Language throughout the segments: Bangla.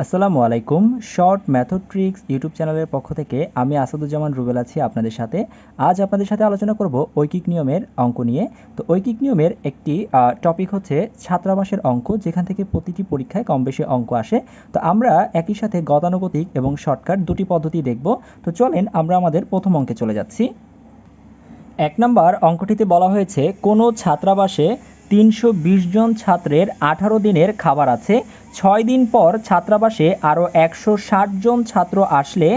আসসালামু আলাইকুম। শর্ট মেথড ট্রিক্স ইউটিউব চ্যানেলের পক্ষ থেকে আমি আসাদুজ্জামান রুবেল আছি আপনাদের সাথে। আজ আপনাদের সাথে আলোচনা করব ঐকিক নিয়মের অঙ্ক নিয়ে। তো ঐকিক নিয়মের একটি টপিক হচ্ছে ছাত্রাবাসের অঙ্ক, যেখান থেকে প্রতিটি পরীক্ষায় কম বেশি অঙ্ক আসে। তো আমরা একই সাথে গতানুগতিক এবং শর্টকাট দুটি পদ্ধতি দেখব। তো চলেন আমরা আমাদের প্রথম অঙ্কে চলে যাচ্ছি। 1 নম্বর অঙ্কটিতে বলা হয়েছে কোনো ছাত্রাবাসে 320 জন ছাত্রের 18 দিনের খাবার আছে। 6 দিন পর ছাত্রাবাসে আরও 160 জন ছাত্র আসলে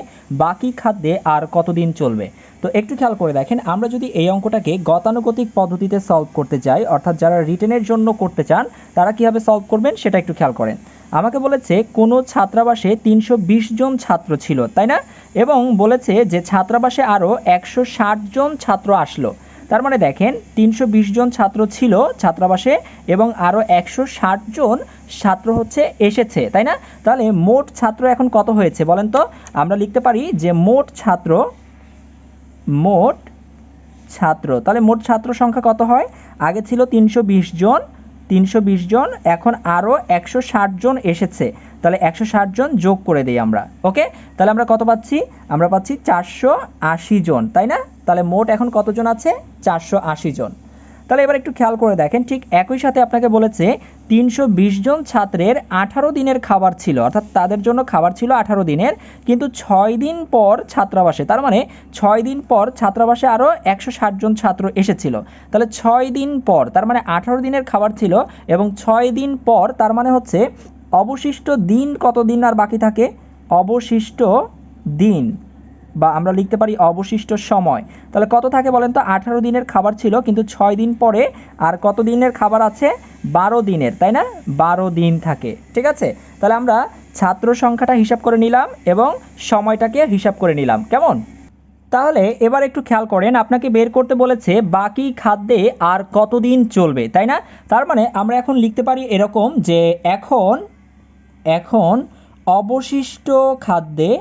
বাকি খাদ্যে আর কতদিন চলবে? তো একটু খেয়াল করে দেখেন, আমরা যদি এই অঙ্কটাকে গতানুগতিক পদ্ধতিতে সলভ করতে চাই, অর্থাৎ যারা রিটেনের জন্য করতে চান তারা কীভাবে সলভ করবেন সেটা একটু খেয়াল করেন। আমাকে বলেছে কোনো ছাত্রাবাসে 320 জন ছাত্র ছিল, তাই না? এবং বলেছে যে ছাত্রাবাসে আরও 160 জন ছাত্র আসলো। তার মানে দেখেন 320 জন ছাত্র ছিল ছাত্রাবাসে এবং আরও 160 জন ছাত্র এসেছে, তাই না? তাহলে মোট ছাত্র এখন কত হয়েছে বলেন তো? আমরা লিখতে পারি যে মোট ছাত্র, তাহলে মোট ছাত্র সংখ্যা কত হয়? আগে ছিল 320 জন, এখন আরও 160 জন এসেছে, তাহলে 160 জন যোগ করে দেই আমরা। ওকে, তাহলে আমরা কত পাচ্ছি? আমরা পাচ্ছি 480 জন, তাই না? তাহলে মোট এখন কতজন আছে? 480 জন। তাহলে এবার একটু খেয়াল করে দেখেন, ঠিক একই সাথে আপনাকে বলেছে 320 জন ছাত্রের 18 দিনের খাবার ছিল, অর্থাৎ তাদের জন্য খাবার ছিল 18 দিনের, কিন্তু 6 দিন পর ছাত্রাবাসে, তার মানে 6 দিন পর ছাত্রাবাসে আরও 160 জন ছাত্র এসেছিল। তাহলে 6 দিন পর, তার মানে 18 দিনের খাবার ছিল এবং 6 দিন পর, তার মানে হচ্ছে অবশিষ্ট দিন কত দিন আর বাকি থাকে? অবশিষ্ট দিন, বা আমরা লিখতে পারি অবশিষ্ট সময়। তাহলে কত থাকে বলেন তো? 18 দিনের খাবার ছিল, কিন্তু 6 দিন পরে আর কত দিনের খাবার আছে? 12 দিনের, তাই না? 12 দিন থাকে, ঠিক আছে? তাহলে আমরা ছাত্র সংখ্যাটা হিসাব করে নিলাম এবং সময়টাকে হিসাব করে নিলাম, কেমন? তাহলে এবার একটু খেয়াল করেন, আপনাকে বের করতে বলেছে বাকি খাদ্যে আর কতদিন চলবে, তাই না? তার মানে আমরা এখন লিখতে পারি এরকম যে এখন অবশিষ্ট খাদ্যে,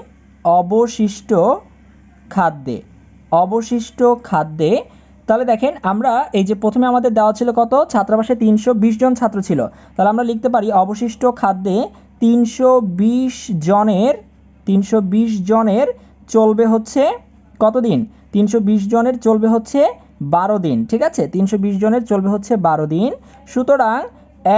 তাহলে দেখেন আমরা এই যে প্রথমে আমাদের দেওয়া ছিল কত? ছাত্রাবাসে 320 জন ছাত্র ছিল, তাহলে আমরা লিখতে পারি অবশিষ্ট খাদ্যে 320 জনের চলবে হচ্ছে কতদিন? 320 জনের চলবে হচ্ছে 12 দিন, ঠিক আছে? 320 জনের চলবে হচ্ছে 12 দিন, সুতরাং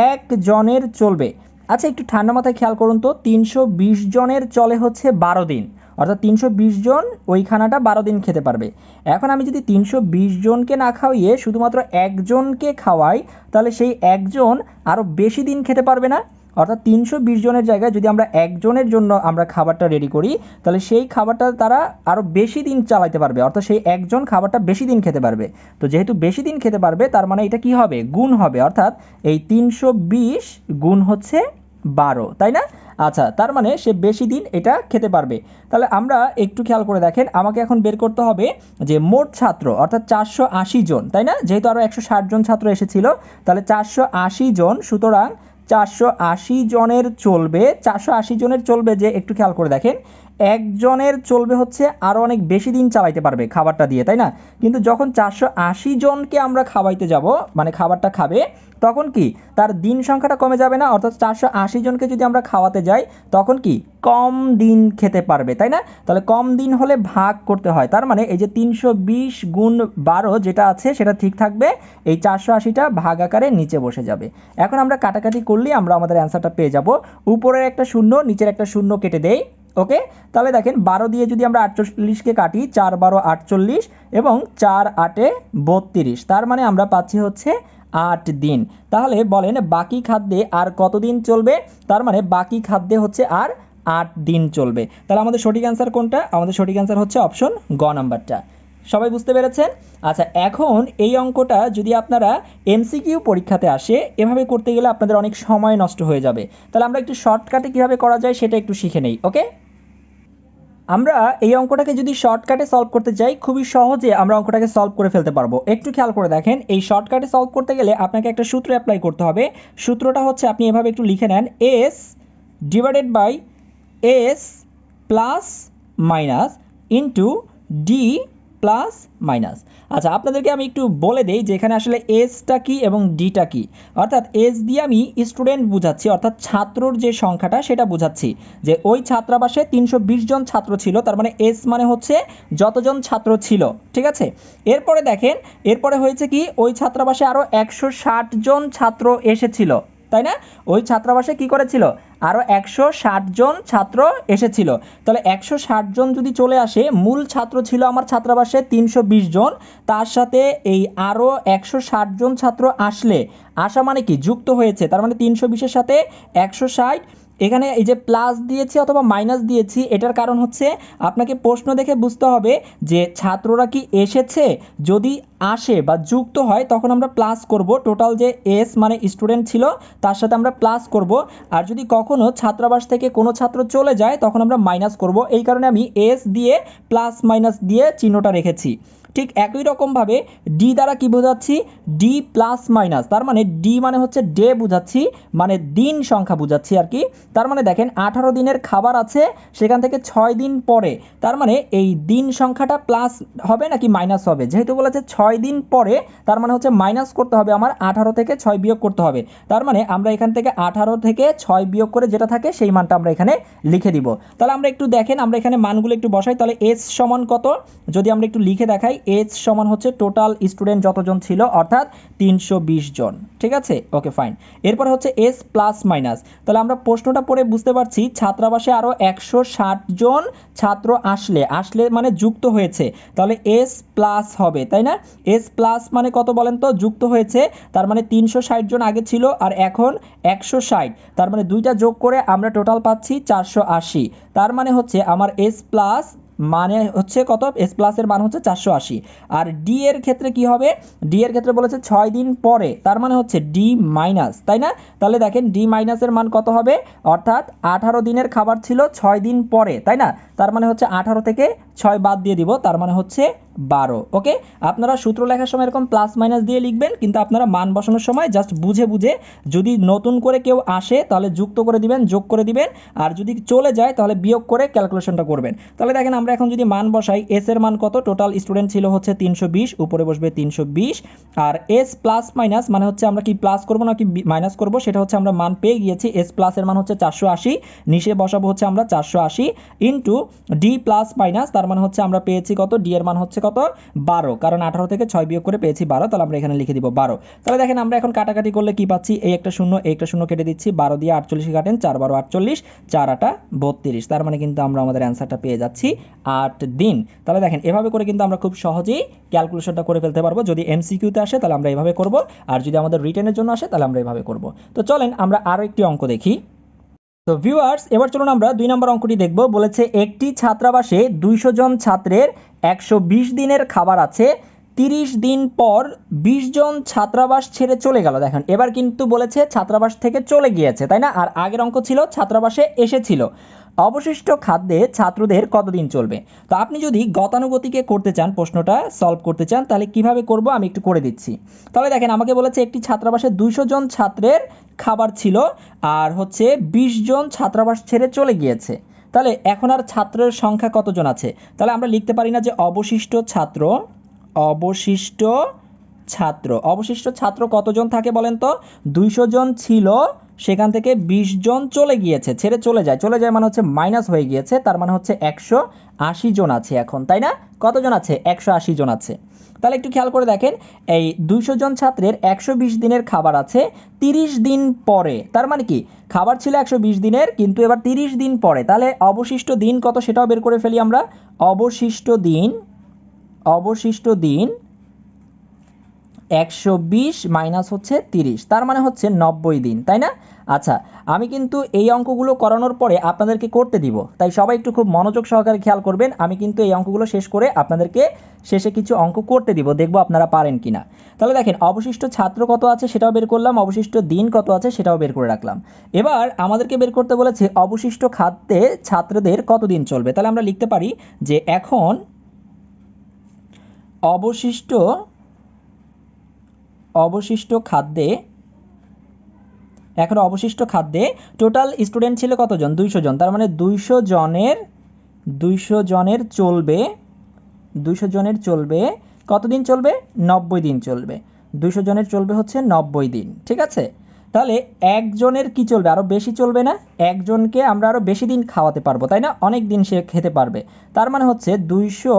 1 জনের চলবে। আচ্ছা, একটু ঠান্ডা মাথায় খেয়াল করুন তো, 320 জনের চলে হচ্ছে 12 দিন, অর্থাৎ 320 জন ওই খানাটা 12 দিন খেতে পারবে। এখন আমি যদি 320 জনকে না খাওয়িয়ে শুধুমাত্র একজনকে খাওয়াই, তাহলে সেই একজন আরও বেশি দিন খেতে পারবে না? অর্থাৎ 320 জনের জায়গায় যদি আমরা একজনের জন্য আমরা খাবারটা রেডি করি, তাহলে সেই খাবারটা তারা আরও বেশি দিন চালাতে পারবে, অর্থাৎ সেই একজন খাবারটা বেশি দিন খেতে পারবে। তো যেহেতু বেশি দিন খেতে পারবে, তার মানে এটা কি হবে? গুণ হবে, অর্থাৎ এই 320 গুণ হচ্ছে 12, তাই না? আচ্ছা, তার মানে সে বেশি দিন এটা খেতে পারবে। তাহলে আমরা একটু খেয়াল করে দেখেন, আমাকে এখন বের করতে হবে যে মোট ছাত্র, অর্থাৎ 480 জন, তাই না? যেহেতু আরও 160 জন ছাত্র এসেছিল, তাহলে 480 জন, সুতরাং 480 জনের চলবে যে, একটু খেয়াল করে দেখেন, একজনের চলবে হচ্ছে আরও অনেক বেশি দিন চালাইতে পারবে খাবারটা দিয়ে, তাই না? কিন্তু যখন 480 জনকে আমরা খাওয়াইতে যাব, মানে খাবারটা খাবে, তখন কি তার দিন সংখ্যাটা কমে যাবে না? অর্থাৎ 480 জনকে যদি আমরা খাওয়াতে যাই, তখন কি কম দিন খেতে পারবে, তাই না? তাহলে কম দিন হলে ভাগ করতে হয়, তার মানে এই যে 320 গুণ 12 যেটা আছে সেটা ঠিক থাকবে, এই 480টা ভাগ আকারে নিচে বসে যাবে। এখন আমরা কাটাকাটি করলেই আমরা আমাদের অ্যান্সারটা পেয়ে যাব। উপরের একটা শূন্য, নিচের একটা শূন্য কেটে দেই। ওকে, তাহলে দেখেন 12 দিয়ে যদি আমরা 48কে কাটি, 4 12 48 এবং 4 8 32, তার মানে আমরা পাচ্ছি হচ্ছে 8 দিন। তাহলে বলেন বাকি খাদ্যে আর কতদিন চলবে? তার মানে বাকি খাদ্যে হচ্ছে আর 8 দিন চলবে। তাহলে আমাদের সঠিক অ্যান্সার কোনটা? আমাদের সঠিক অ্যান্সার হচ্ছে অপশন গ নাম্বারটা। সবাই বুঝতে পেরেছেন? আচ্ছা, এখন এই অঙ্কটা যদি আপনারা এমসিকিউ পরীক্ষাতে আসে, এভাবে করতে গেলে আপনাদের অনেক সময় নষ্ট হয়ে যাবে। তাহলে আমরা একটু শর্টকাটে কীভাবে করা যায় সেটা একটু শিখে নেই। ওকে, আমরা এই অঙ্কটাকে যদি শর্টকাটে সলভ করতে চাই, খুবই সহজে আমরা অঙ্কটাকে সলভ করে ফেলতে পারবো। একটু খেয়াল করে দেখেন, এই শর্টকাটে সলভ করতে গেলে আপনাকে একটা সূত্র অ্যাপ্লাই করতে হবে। সূত্রটা হচ্ছে, আপনি এভাবে একটু লিখে নেন, S divided by S plus minus into D plus minus. আচ্ছা, আপনাদেরকে আমি একটু বলে দেই যে এখানে আসলে এসটা কি এবং ডিটা কি। অর্থাৎ এস দিয়ে আমি স্টুডেন্ট বুঝাচ্ছি, অর্থাৎ ছাত্রর যে সংখ্যাটা সেটা বুঝাচ্ছি, যে ওই ছাত্রাবাসে 320 জন ছাত্র ছিল, তার মানে এস মানে হচ্ছে যতজন ছাত্র ছিল। ঠিক আছে, এরপরে দেখেন, এরপরে হয়েছে কি, ওই ছাত্রাবাসে আরও 160 জন ছাত্র এসেছিল, তাই না? ওই ছাত্রাবাসে কি করেছিল, আরও 160 জন ছাত্র এসেছিল। তাহলে 160 জন যদি চলে আসে, মূল ছাত্র ছিল আমার ছাত্রাবাসে 320 জন, তার সাথে এই আরও 160 জন ছাত্র আসলে, আসা মানে কি যুক্ত হয়েছে, তার মানে 320-এর সাথে 160, এখানে এই যে প্লাস দিয়েছি অথবা মাইনাস দিয়েছি, এটার কারণ হচ্ছে আপনাকে প্রশ্ন দেখে বুঝতে হবে যে ছাত্ররা কি এসেছে। যদি আসে বা যুক্ত হয় তখন আমরা প্লাস করব, টোটাল যে এস মানে স্টুডেন্ট ছিল তার সাথে আমরা প্লাস করব। আর যদি কখনো ছাত্রাবাস থেকে কোনো ছাত্র চলে যায় তখন আমরা মাইনাস করব। এই কারণে আমি এস দিয়ে প্লাস মাইনাস দিয়ে চিহ্নটা রেখেছি। ঠিক একই রকমভাবে ডি দ্বারা কি বোঝাচ্ছি, ডি প্লাস মাইনাস, তার মানে ডি মানে হচ্ছে ডে বুঝাচ্ছি, মানে দিন সংখ্যা বুঝাচ্ছি আর কি। তার মানে দেখেন 18 দিনের খাবার আছে, সেখান থেকে 6 দিন পরে, তার মানে এই দিন সংখ্যাটা প্লাস হবে নাকি মাইনাস হবে, যেহেতু বলেছে 6 দিন পরে, তার মানে হচ্ছে মাইনাস করতে হবে আমার, 18 থেকে 6 বিয়োগ করতে হবে। তার মানে আমরা এখান থেকে 18 থেকে 6 বিয়োগ করে যেটা থাকে সেই মানটা আমরা এখানে লিখে দিব। তাহলে আমরা একটু দেখেন, আমরা এখানে মানগুলো একটু বসাই। তাহলে এস সমান কত, যদি আমরা একটু লিখে দেখাই, এস সমান হচ্ছে টোটাল স্টুডেন্ট যতজন ছিল, অর্থাৎ 320 জন। ঠিক আছে, ওকে ফাইন। এরপর হচ্ছে এস প্লাস মাইনাস। তাহলে আমরা প্রশ্নটা পড়ে বুঝতে পারছি ছাত্রাবাসে আরও 160 জন ছাত্র আসলে, আসলে মানে যুক্ত হয়েছে, তাহলে এস প্লাস হবে, তাই না? এস প্লাস মানে কত বলেন তো, যুক্ত হয়েছে, তার মানে 360 জন আগে ছিল আর এখন 160, তার মানে দুইটা যোগ করে আমরা টোটাল পাচ্ছি 480। তার মানে হচ্ছে আমার এস প্লাস মানে হচ্ছে কত, এস প্লাসের মান হচ্ছে 480। আর ডি এর ক্ষেত্রে কি হবে, ডি এর ক্ষেত্রে বলেছে 6 দিন পরে, তার মানে হচ্ছে ডি মাইনাস, তাই না? তাহলে দেখেন ডি মাইনাসের মান কত হবে, অর্থাৎ 18 দিনের খাবার ছিল 6 দিন পরে, তাই না? তার মানে হচ্ছে 18 থেকে 6 বাদ দিয়ে দিব, তার মানে হচ্ছে 12। ওকে, আপনারা সূত্র লেখার সময় এরকম প্লাস মাইনাস দিয়ে লিখবেন, কিন্তু আপনারা মান বসানোর সময় জাস্ট বুঝে বুঝে, যদি নতুন করে কেউ আসে তাহলে যুক্ত করে দিবেন, যোগ করে দিবেন, আর যদি চলে যায় তাহলে বিয়োগ করে ক্যালকুলেশনটা করবেন। তাহলে দেখেন আমরা এখন যদি মান বসাই, এস এর মান কত, টোটাল স্টুডেন্ট ছিল হচ্ছে 320, উপরে বসবে 320, আর এস প্লাস মাইনাস মানে হচ্ছে আমরা কি প্লাস করব নাকি মাইনাস করব, সেটা হচ্ছে আমরা মান পেয়ে গিয়েছি। এস প্লাসের মান হচ্ছে 480, নিচে বসাবো হচ্ছে আমরা 480 ইন্টু ডি প্লাস মাইনাস, তার মানে হচ্ছে আমরা পেয়েছি কত, ডি এর মান হচ্ছে কত, 12, কারণ 18 থেকে 6 বিয়োগ করে পেয়েছি 12, তাহলে আমরা এখানে লিখে দিব 12। তাহলে দেখেন আমরা এখন কাটাকাটি করলে কি পাচ্ছি, এই একটা শূন্য এই একটা শূন্য কেটে দিচ্ছি, 12 দিয়ে 48 কাটেন, 4 12 48, 4 8 32, তার মানে কিন্তু আমরা আমাদের অ্যান্সারটা পেয়ে যাচ্ছি 8 দিন। তাহলে দেখেন এভাবে করে কিন্তু আমরা খুব সহজেই ক্যালকুলেশনটা করে ফেলতে পারবো। যদি এমসিকিউতে আসে তাহলে আমরা এভাবে করব, আর যদি আমাদের রিটেনের জন্য আসে তাহলে আমরা এভাবে করব। তো চলেন আমরা আরও একটি অঙ্ক দেখি। তো ভিউয়ার্স, এবার চলুন আমরা 2 নম্বর অঙ্কটি দেখব। বলেছে একটি ছাত্রাবাসে 200 জন ছাত্রের 120 দিনের খাবার আছে, 30 দিন পর 20 জন ছাত্রাবাস ছেড়ে চলে গেল। দেখেন এবার কিন্তু বলেছে ছাত্রাবাস থেকে চলে গিয়েছে, তাই না? আর আগের অঙ্ক ছিল ছাত্রাবাসে এসেছিল। অবশিষ্ট খাদ্যে ছাত্রদের কতদিন চলবে? তো আপনি যদি গতানুগতিকে করতে চান, প্রশ্নটা সলভ করতে চান, তাহলে কিভাবে করব আমি একটু করে দিচ্ছি। তাহলে দেখেন আমাকে বলেছে একটি ছাত্রাবাসে 200 জন ছাত্রের খাবার ছিল, আর হচ্ছে 20 জন ছাত্রাবাস ছেড়ে চলে গিয়েছে। তাহলে এখন আর ছাত্রের সংখ্যা কতজন আছে? তাহলে আমরা লিখতে পারি না যে অবশিষ্ট ছাত্র, অবশিষ্ট ছাত্র, অবশিষ্ট ছাত্র কতজন থাকে বলেন তো? 200 জন ছিল, সেখান থেকে 20 জন চলে গিয়েছে, ছেড়ে চলে যায়, চলে যায় মানে হচ্ছে মাইনাস হয়ে গিয়েছে, তার মানে হচ্ছে 180 জন আছে এখন, তাই না? কতজন আছে? 180 জন আছে। তাহলে একটু খেয়াল করে দেখেন, এই 200 জন ছাত্রের 120 দিনের খাবার আছে 30 দিন পরে, তার মানে কি খাবার ছিল 120 দিনের, কিন্তু এবার 30 দিন পরে, তাহলে অবশিষ্ট দিন কত সেটাও বের করে ফেলি আমরা। অবশিষ্ট দিন, অবশিষ্ট দিন 120 মাইনাস হচ্ছে 30, তার মানে হচ্ছে 90 দিন, তাই না? আচ্ছা, আমি কিন্তু এই অঙ্কগুলো করানোর পরে আপনাদেরকে করতে দিব, তাই সবাই একটু খুব মনোযোগ সহকারে খেয়াল করবেন। আমি কিন্তু এই অঙ্কগুলো শেষ করে আপনাদেরকে শেষে কিছু অঙ্ক করতে দিব, দেখবো আপনারা পারেন কিনা। তাহলে দেখেন অবশিষ্ট ছাত্র কত আছে সেটাও বের করলাম, অবশিষ্ট দিন কত আছে সেটাও বের করে রাখলাম। এবার আমাদেরকে বের করতে বলেছে অবশিষ্ট খাদ্যে ছাত্রদের কতদিন চলবে। তাহলে আমরা লিখতে পারি যে এখন অবশিষ্ট খাদ্যে, এখন অবশিষ্ট খাদ্যে টোটাল স্টুডেন্ট ছিল কতজন? 200 জন, তার মানে 200 জনের চলবে 200 জনের চলবে কতদিন চলবে 90 দিন চলবে 200 জনের চলবে হচ্ছে 90 দিন ঠিক আছে তাহলে একজনের কি চলবে আরো বেশি চলবে না একজনকে আমরা আরো বেশি দিন খাওয়াতে পারবো তাই না অনেক দিন সে খেতে পারবে তার মানে হচ্ছে 200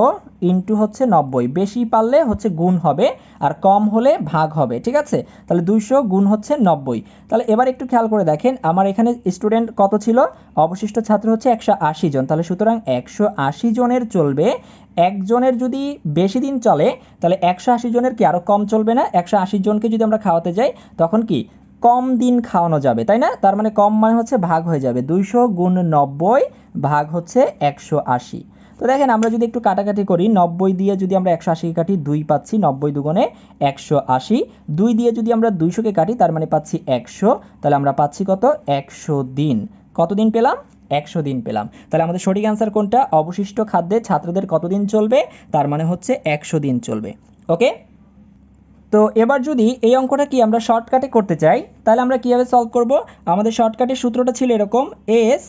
ইনটু হচ্ছে 90 বেশি পারলে হচ্ছে গুণ হবে আর কম হলে ভাগ হবে ঠিক আছে তাহলে 200 গুণ হচ্ছে 90 তাহলে এবার একটু খেয়াল করে দেখেন আমার এখানে স্টুডেন্ট কত ছিল অবশিষ্ট ছাত্র হচ্ছে 180 জন তাহলে সুতরাং 180 জনের চলবে একজনের যদি বেশি দিন চলে তাহলে 180 জনের কি আরো কম চলবে না 180 জনকে যদি আমরা খাওয়াতে যাই তখন কি কম দিন খাওয়ানো যাবে তাই না তার মানে কম মানে হচ্ছে ভাগ হয়ে যাবে 200 গুণ 90 ভাগ হচ্ছে 180 তো দেখেন আমরা যদি একটু কাটাকাটি করি 90 দিয়ে যদি আমরা 180 কে কাটি 2 পাচ্ছি 90 দুগুণে 180 2 দিয়ে যদি আমরা 200 কে কাটি তার মানে পাচ্ছি 100 তাহলে আমরা পাচ্ছি কত 100 দিন কত দিন পেলাম 100 দিন পেলাম তাহলে আমাদের সঠিক অ্যান্সার কোনটা অবশিষ্ট খাদ্যে ছাত্রদের কতদিন চলবে তার মানে হচ্ছে 100 দিন চলবে ওকে তো এবার যদি এই অঙ্কটা কি আমরা শর্টকাটে করতে চাই তাহলে আমরা কিভাবে সলভ করব আমাদের শর্টকাটের সূত্রটা ছিল এরকম s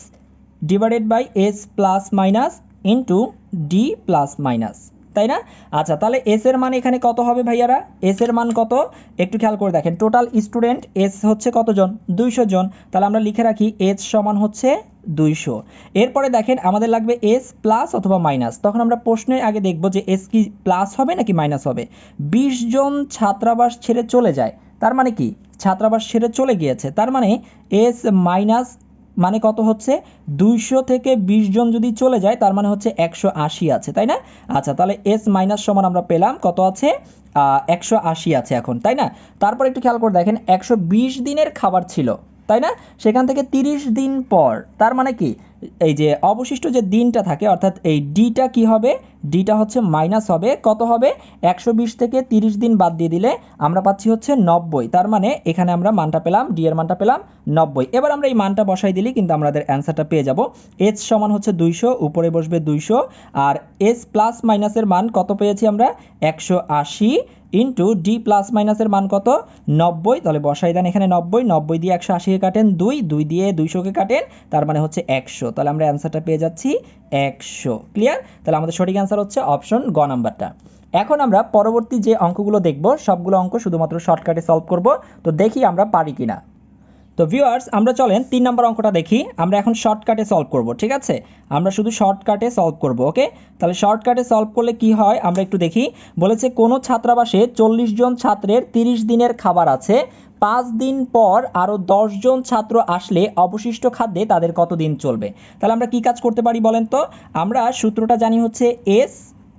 divided by s plus minus into d plus minus তাই না আচ্ছা তাহলে s এর মান এখানে কত হবে ভাইয়ারা s এর মান কত একটু খেয়াল করে দেখেন টোটাল স্টুডেন্ট s হচ্ছে কতজন 200 জন তাহলে আমরা লিখে রাখি s সমান হচ্ছে 200 এরপরে দেখেন আমাদের লাগবে s প্লাস অথবা মাইনাস তখন আমরা প্রশ্নের আগে দেখব যে s কি প্লাস হবে নাকি মাইনাস হবে 20 জন ছাত্রাবাস ছেড়ে চলে যায় তার মানে কি ছাত্রাবাস ছেড়ে চলে গিয়েছে তার মানে s মাইনাস মানে কত হচ্ছে 200 থেকে 20 জন যদি চলে যায় তার মানে হচ্ছে 180 আছে তাই না আচ্ছা তাহলে s মাইনাস সমান আমরা পেলাম কত আছে 180 আছে এখন তাই না তারপর একটু খেয়াল করে দেখেন 120 দিনের খাবার ছিল তাই না সেখান থেকে 30 দিন পর তার মানে কি এই যে অবশিষ্ট যে দিনটা থাকে অর্থাৎ এই ডিটা কি হবে ডিটা হচ্ছে মাইনাস হবে কত হবে 120 থেকে 30 দিন বাদ দিয়ে দিলে আমরা পাচ্ছি হচ্ছে 90 তার মানে এখানে আমরা মানটা পেলাম ডি এর মানটা পেলাম 90 এবার আমরা এই মানটা বসাই দিলি কিন্তু আমাদের অ্যান্সারটা পেয়ে যাব h সমান হচ্ছে 200 উপরে বসবে 200 আর s প্লাস মাইনাসের মান কত পেয়েছি আমরা 180 ইন্টু ডি প্লাস মাইনাসের মান কত 90 তাহলে বসাই দেন এখানে 90 দিয়ে 180 কে কাটেন 2 দিয়ে 200 কে কাটেন তার মানে হচ্ছে 100 তাহলে আমরা অ্যান্সারটা পেয়ে যাচ্ছি 100 ক্লিয়ার তাহলে আমাদের সঠিক অ্যান্সার হচ্ছে অপশন গ নাম্বারটা এখন আমরা পরবর্তী যে অঙ্কগুলো দেখব সবগুলো অঙ্ক শুধুমাত্র শর্টকাটে সলভ করব তো দেখি আমরা পারি কিনা তো ভিউয়ার্স আমরা চলেন 3 নম্বর অঙ্কটা দেখি আমরা এখন শর্টকাটে সলভ করব ঠিক আছে আমরা শুধু শর্টকাটে সলভ করব ওকে তাহলে শর্টকাটে সলভ করলে কি হয় আমরা একটু দেখি বলেছে কোন ছাত্রাবাসে 40 জন ছাত্রের 30 দিনের খাবার আছে 5 দিন পর আরো 10 জন ছাত্র আসলে অবশিষ্ট খাদ্যে তাদের কত দিন চলবে তাহলে আমরা কি কাজ করতে পারি বলেন তো আমরা সূত্রটা জানি হচ্ছে s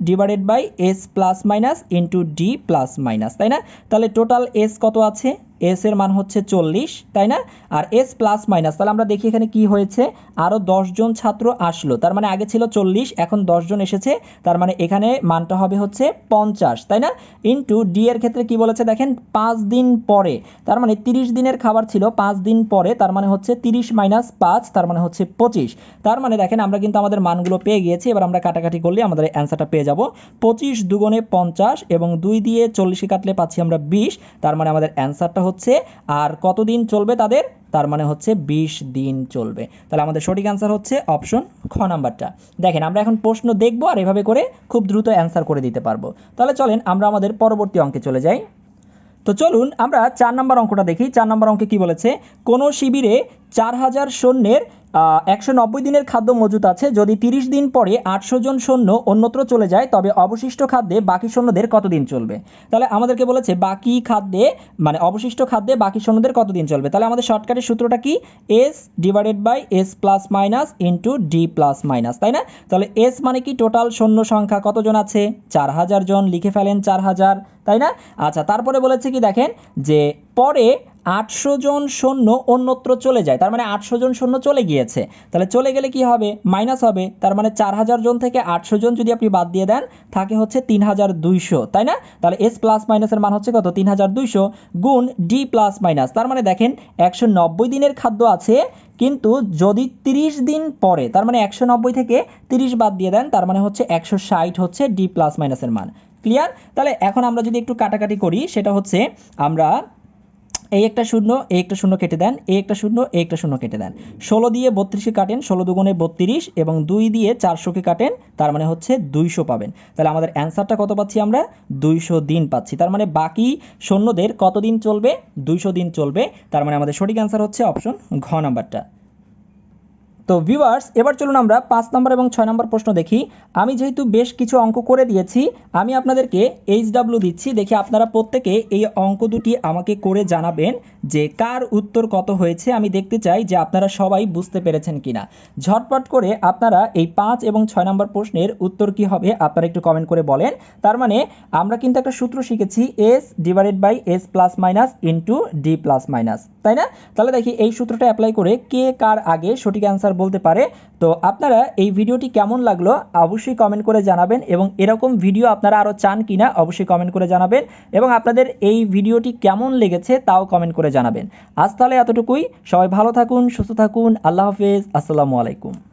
divided by s plus minus into d plus minus তাই না তাহলে টোটাল s কত আছে s এর মান হচ্ছে 40 তাই না আর s প্লাস মাইনাস তাহলে আমরা দেখি এখানে কি হয়েছে আরো 10 জন ছাত্র আসলো তার মানে আগে ছিল 40 এখন 10 জন এসেছে তার মানে এখানে মানটা হবে হচ্ছে 50 তাই না ইনটু d এর ক্ষেত্রে কি বলেছে দেখেন 5 দিন পরে তার মানে 30 দিনের খাবার ছিল 5 দিন পরে তার মানে হচ্ছে 30 মাইনাস 5 তার মানে হচ্ছে 25 তার মানে দেখেন আমরা কিন্তু আমাদের মানগুলো পেয়ে গিয়েছি এবার আমরা কাটাকাটি করলে আমাদের অ্যানসারটা পেয়ে যাব 25 দুগুণে 50 এবং 2 দিয়ে 40 কে কাটলে পাচ্ছি আমরা 20 তার মানে আমাদের অ্যানসারটা হচ্ছে আর কতদিন চলবে তাদের তার মানে হচ্ছে 20 দিন চলবে তাহলে আমাদের সঠিক অ্যান্সার হচ্ছে অপশন খ নাম্বারটা দেখেন আমরা এখন প্রশ্ন দেখব আর এভাবে করে খুব দ্রুত অ্যান্সার করে দিতে পারবো তাহলে চলেন আমরা আমাদের পরবর্তী অঙ্কে চলে যাই তো চলুন আমরা 4 নম্বর অঙ্কটা দেখি 4 নম্বর অঙ্কে কি বলেছে কোন শিবিরে 4000 সৈন্যের 190 দিনের খাদ্য মজুত আছে যদি 30 দিন পরে 800 জন সৈন্য অন্যত্র চলে যায় তবে অবশিষ্ট খাদ্যে বাকি সৈন্যদের কতদিন চলবে তাহলে আমাদেরকে বলেছে বাকি খাদ্যে মানে অবশিষ্ট খাদ্যে বাকি সৈন্যদের কতদিন চলবে তাহলে আমাদের শর্টকাটের সূত্রটা কি s divided by s plus minus into d plus minus তাই না তাহলে s মানে কি টোটাল সৈন্য সংখ্যা কতজন আছে 4000 জন লিখে ফেলেন 4000 তাই না আচ্ছা তারপরে বলেছে কি দেখেন যে পরে 800 জন সৈন্য অন্যত্র চলে যায় তার মানে 800 জন সৈন্য চলে গিয়েছে তাহলে চলে গেলে কি হবে মাইনাস হবে তার মানে 4000 জন থেকে 800 জন যদি আপনি বাদ দিয়ে দেন থাকে হচ্ছে 3200 তাই না তাহলে s প্লাস মাইনাসের মান হচ্ছে কত 3200 গুণ d প্লাস মাইনাস তার মানে দেখেন 190 দিনের খাদ্য আছে কিন্তু যদি 30 দিন পরে তার মানে 190 থেকে 30 বাদ দিয়ে দেন তার মানে হচ্ছে 160 হচ্ছে d প্লাস মাইনাসের মান ক্লিয়ার তাহলে এখন আমরা যদি একটু কাটাকাটি করি সেটা হচ্ছে আমরা এই একটা শূন্য, এই একটা শূন্য কেটে দেন, এই একটা শূন্য, এই একটা শূন্য কেটে দেন। 16 দিয়ে 32কে কাটেন, 16 দুগুণে 32 এবং 2 দিয়ে 400কে কাটেন, তার মানে হচ্ছে 200 পাবেন। তাহলে আমাদের অ্যান্সারটা কত পাচ্ছি আমরা? 200 দিন পাচ্ছি। তার মানে বাকি সৈন্যদের কত দিন চলবে? 200 দিন চলবে। তার মানে আমাদের সঠিক অ্যান্সার হচ্ছে অপশন ঘ নাম্বারটা। তো ভিউয়ার্স, এবার চলুন আমরা 5 নম্বর এবং 6 নম্বর প্রশ্ন দেখি। আমি যেহেতু বেশ কিছু অঙ্ক করে দিয়েছি, আমি আপনাদেরকে HW দিচ্ছি। দেখি আপনারা প্রত্যেকে এই অঙ্ক দুটি আমাকে করে জানাবেন যে কার উত্তর কত হয়েছে। আমি দেখতে চাই যে আপনারা সবাই বুঝতে পেরেছেন কিনা। ঝটপট করে আপনারা এই 5 এবং 6 নম্বর প্রশ্নের উত্তর কি হবে আপনারা একটু কমেন্ট করে বলেন। তার মানে আমরা কিন্তু একটা সূত্র শিখেছি, S/S + - D+-, তাই না? তাহলে দেখি এই সূত্রটা অ্যাপ্লাই করে কে কার আগে সঠিক অ্যান্সার বলতে পারে। তো আপনারা এই ভিডিওটি কেমন লাগলো অবশ্যই কমেন্ট করে জানাবেন, এবং এরকম ভিডিও আপনারা আরও চান কিনা অবশ্যই কমেন্ট করে জানাবেন, এবং আপনাদের এই ভিডিওটি কেমন লেগেছে তাও কমেন্ট করে জানাবেন। আজ তাহলে এতটুকুই। সবাই ভালো থাকুন, সুস্থ থাকুন। আল্লাহ হাফেজ। আসসালামু আলাইকুম।